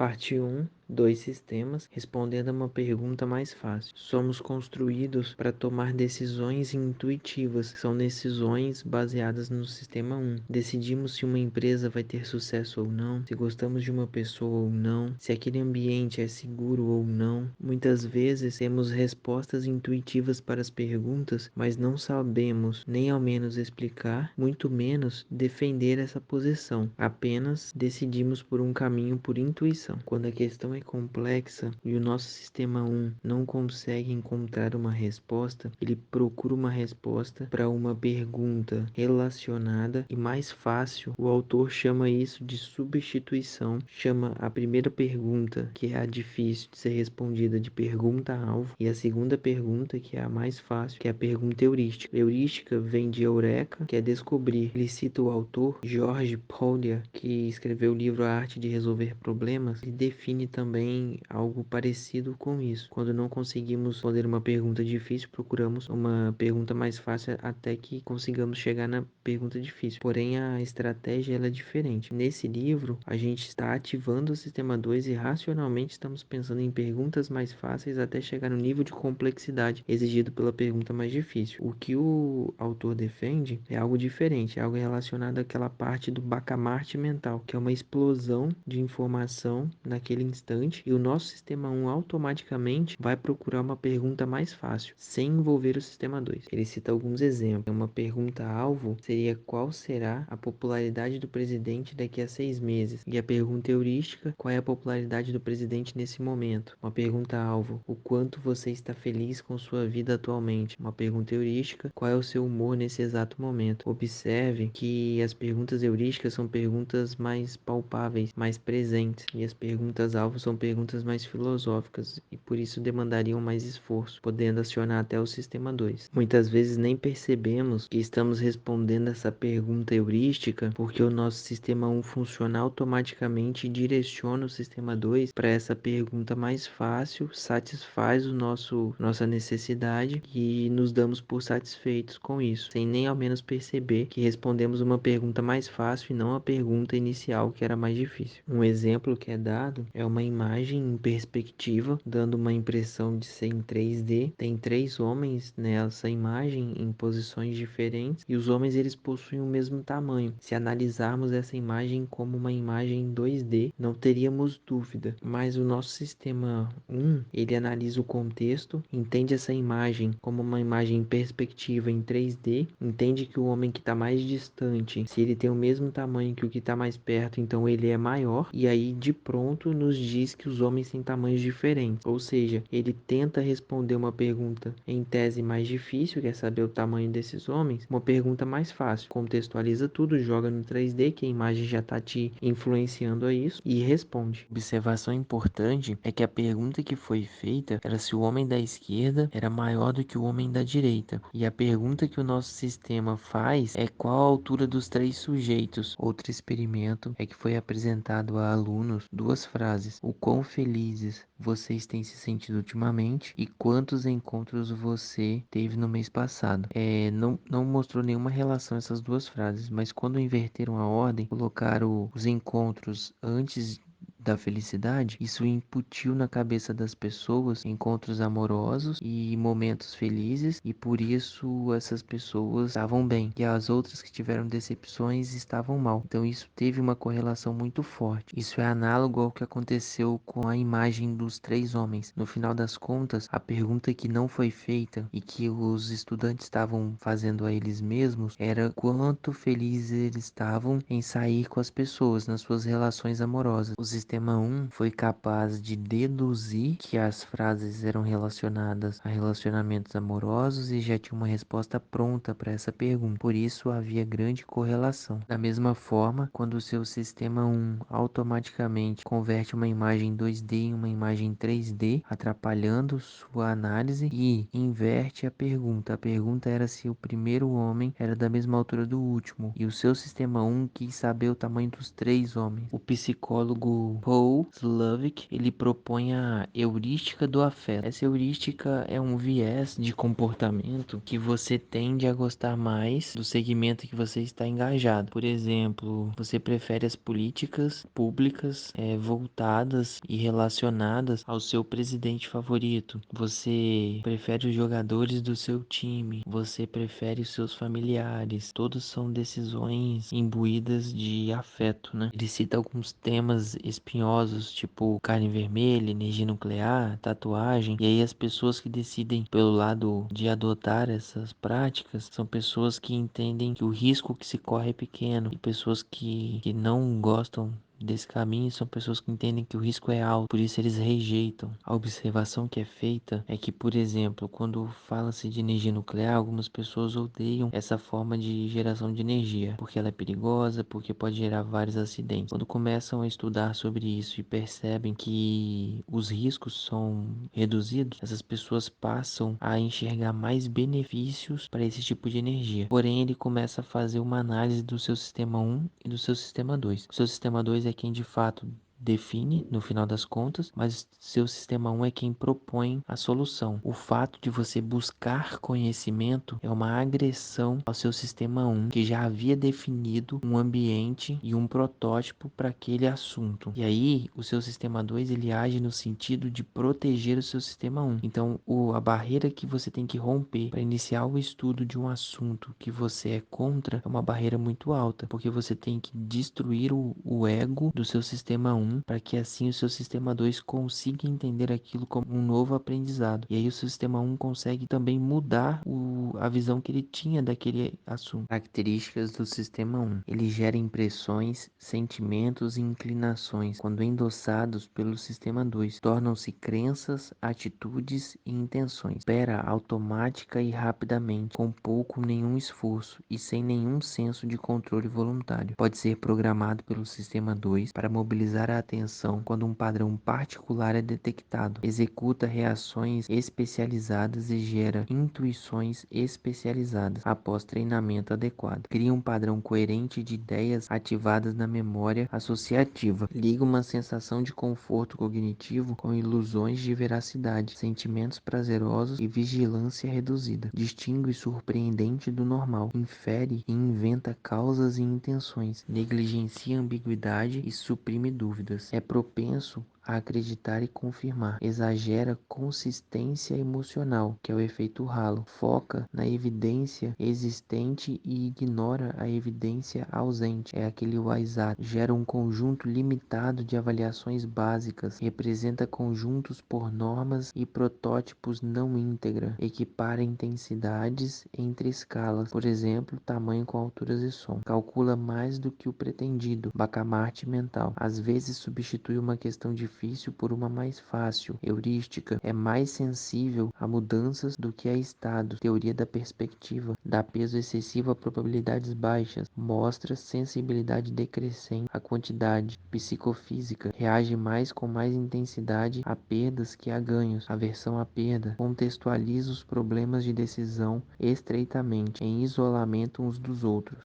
Parte 1. Dois sistemas respondendo a uma pergunta mais fácil. Somos construídos para tomar decisões intuitivas. São decisões baseadas no sistema 1. Decidimos se uma empresa vai ter sucesso ou não, se gostamos de uma pessoa ou não, se aquele ambiente é seguro ou não. Muitas vezes temos respostas intuitivas para as perguntas, mas não sabemos nem ao menos explicar, muito menos defender essa posição. Apenas decidimos por um caminho por intuição. Quando a questão é complexa e o nosso sistema 1 não consegue encontrar uma resposta, ele procura uma resposta para uma pergunta relacionada e mais fácil. O autor chama isso de substituição, chama a primeira pergunta, que é a difícil de ser respondida, de pergunta-alvo, e a segunda pergunta, que é a mais fácil, que é a pergunta heurística. Heurística vem de eureka, que é descobrir. Ele cita o autor George Paulier, que escreveu o livro A Arte de Resolver Problemas, e define também algo parecido com isso. Quando não conseguimos responder uma pergunta difícil, procuramos uma pergunta mais fácil até que consigamos chegar na pergunta difícil. Porém, a estratégia ela é diferente. Nesse livro, a gente está ativando o sistema 2 e racionalmente estamos pensando em perguntas mais fáceis até chegar no nível de complexidade exigido pela pergunta mais difícil. O que o autor defende é algo diferente, é algo relacionado àquela parte do bacamarte mental, que é uma explosão de informação naquele instante, e o nosso sistema 1 automaticamente vai procurar uma pergunta mais fácil, sem envolver o sistema 2. Ele cita alguns exemplos. Uma pergunta-alvo seria: qual será a popularidade do presidente daqui a 6 meses? E a pergunta heurística: qual é a popularidade do presidente nesse momento? Uma pergunta-alvo: o quanto você está feliz com sua vida atualmente? Uma pergunta heurística: qual é o seu humor nesse exato momento? Observe que as perguntas heurísticas são perguntas mais palpáveis, mais presentes, e as perguntas-alvo são perguntas mais filosóficas e por isso demandariam mais esforço, podendo acionar até o sistema 2. Muitas vezes nem percebemos que estamos respondendo essa pergunta heurística porque o nosso sistema 1 funciona automaticamente e direciona o sistema 2 para essa pergunta mais fácil, satisfaz nossa necessidade e nos damos por satisfeitos com isso, sem nem ao menos perceber que respondemos uma pergunta mais fácil e não a pergunta inicial que era mais difícil. Um exemplo que é dado é uma imagem em perspectiva, dando uma impressão de ser em 3D. Tem 3 homens nessa imagem em posições diferentes e os homens eles possuem o mesmo tamanho. Se analisarmos essa imagem como uma imagem em 2D, não teríamos dúvida. Mas o nosso sistema 1, ele analisa o contexto, entende essa imagem como uma imagem em perspectiva em 3D, entende que o homem que está mais distante, se ele tem o mesmo tamanho que o que está mais perto, então ele é maior, e aí de pronto nos diz que os homens têm tamanhos diferentes, ou seja, ele tenta responder uma pergunta em tese mais difícil, que é saber o tamanho desses homens, uma pergunta mais fácil, contextualiza tudo, joga no 3D, que a imagem já está te influenciando a isso, e responde. Observação importante é que a pergunta que foi feita era se o homem da esquerda era maior do que o homem da direita, e a pergunta que o nosso sistema faz é qual a altura dos 3 sujeitos. Outro experimento é que foi apresentado a alunos duas frases: o quão felizes vocês têm se sentido ultimamente e quantos encontros você teve no mês passado. Não mostrou nenhuma relação essas duas frases, mas quando inverteram a ordem, colocaram os encontros antes da felicidade, isso incutiu na cabeça das pessoas encontros amorosos e momentos felizes, e por isso essas pessoas estavam bem, e as outras que tiveram decepções estavam mal. Então isso teve uma correlação muito forte. Isso é análogo ao que aconteceu com a imagem dos 3 homens. No final das contas, a pergunta que não foi feita e que os estudantes estavam fazendo a eles mesmos era quanto felizes eles estavam em sair com as pessoas nas suas relações amorosas. O sistema 1 foi capaz de deduzir que as frases eram relacionadas a relacionamentos amorosos e já tinha uma resposta pronta para essa pergunta. Por isso havia grande correlação. Da mesma forma, quando o seu sistema 1 automaticamente converte uma imagem 2D em uma imagem 3D, atrapalhando sua análise, e inverte a pergunta. A pergunta era se o primeiro homem era da mesma altura do último, e o seu sistema 1 quis saber o tamanho dos 3 homens. O psicólogo Paul Slovic, ele propõe a heurística do afeto. Essa heurística é um viés de comportamento que você tende a gostar mais do segmento que você está engajado. Por exemplo, você prefere as políticas públicas voltadas e relacionadas ao seu presidente favorito. Você prefere os jogadores do seu time. Você prefere os seus familiares. Todos são decisões imbuídas de afeto, né? Ele cita alguns temas espinhosos, tipo carne vermelha, energia nuclear, tatuagem. E aí as pessoas que decidem pelo lado de adotar essas práticas são pessoas que entendem que o risco que se corre é pequeno. E pessoas que não gostam desse caminho são pessoas que entendem que o risco é alto, por isso eles rejeitam. A observação que é feita é que, por exemplo, quando fala-se de energia nuclear, algumas pessoas odeiam essa forma de geração de energia, porque ela é perigosa, porque pode gerar vários acidentes. Quando começam a estudar sobre isso e percebem que os riscos são reduzidos, essas pessoas passam a enxergar mais benefícios para esse tipo de energia. Porém, ele começa a fazer uma análise do seu sistema 1 e do seu sistema 2. O seu sistema 2 é quem de fato define no final das contas, mas seu sistema 1 é quem propõe a solução. O fato de você buscar conhecimento é uma agressão ao seu sistema 1, que já havia definido um ambiente e um protótipo para aquele assunto. E aí, o seu sistema 2 ele age no sentido de proteger o seu sistema 1. Então, a barreira que você tem que romper para iniciar o estudo de um assunto que você é contra é uma barreira muito alta, porque você tem que destruir o ego do seu sistema 1 para que assim o seu sistema 2 consiga entender aquilo como um novo aprendizado. E aí o seu sistema 1 consegue também mudar a visão que ele tinha daquele assunto. Características do sistema 1. Ele gera impressões, sentimentos e inclinações. Quando endossados pelo sistema 2, tornam-se crenças, atitudes e intenções. Opera automática e rapidamente, com pouco ou nenhum esforço e sem nenhum senso de controle voluntário. Pode ser programado pelo sistema 2 para mobilizar a atenção quando um padrão particular é detectado. Executa reações especializadas e gera intuições especializadas após treinamento adequado. Cria um padrão coerente de ideias ativadas na memória associativa. Liga uma sensação de conforto cognitivo com ilusões de veracidade, sentimentos prazerosos e vigilância reduzida. Distingue o surpreendente do normal. Infere e inventa causas e intenções. Negligencia ambiguidade e suprime dúvidas. É propenso a acreditar e confirmar. Exagera consistência emocional, que é o efeito halo. Foca na evidência existente e ignora a evidência ausente. É aquele WhatsApp. Gera um conjunto limitado de avaliações básicas. Representa conjuntos por normas e protótipos não íntegra. Equipara intensidades entre escalas. Por exemplo, tamanho com alturas e som. Calcula mais do que o pretendido. Bacamarte mental. Às vezes substitui uma questão difícil por uma mais fácil. Heurística. É mais sensível a mudanças do que a estados. Teoria da perspectiva. Dá peso excessivo a probabilidades baixas. Mostra sensibilidade decrescente à quantidade. Psicofísica. Reage com mais intensidade a perdas que a ganhos. Aversão à perda. Contextualiza os problemas de decisão estreitamente, em isolamento uns dos outros.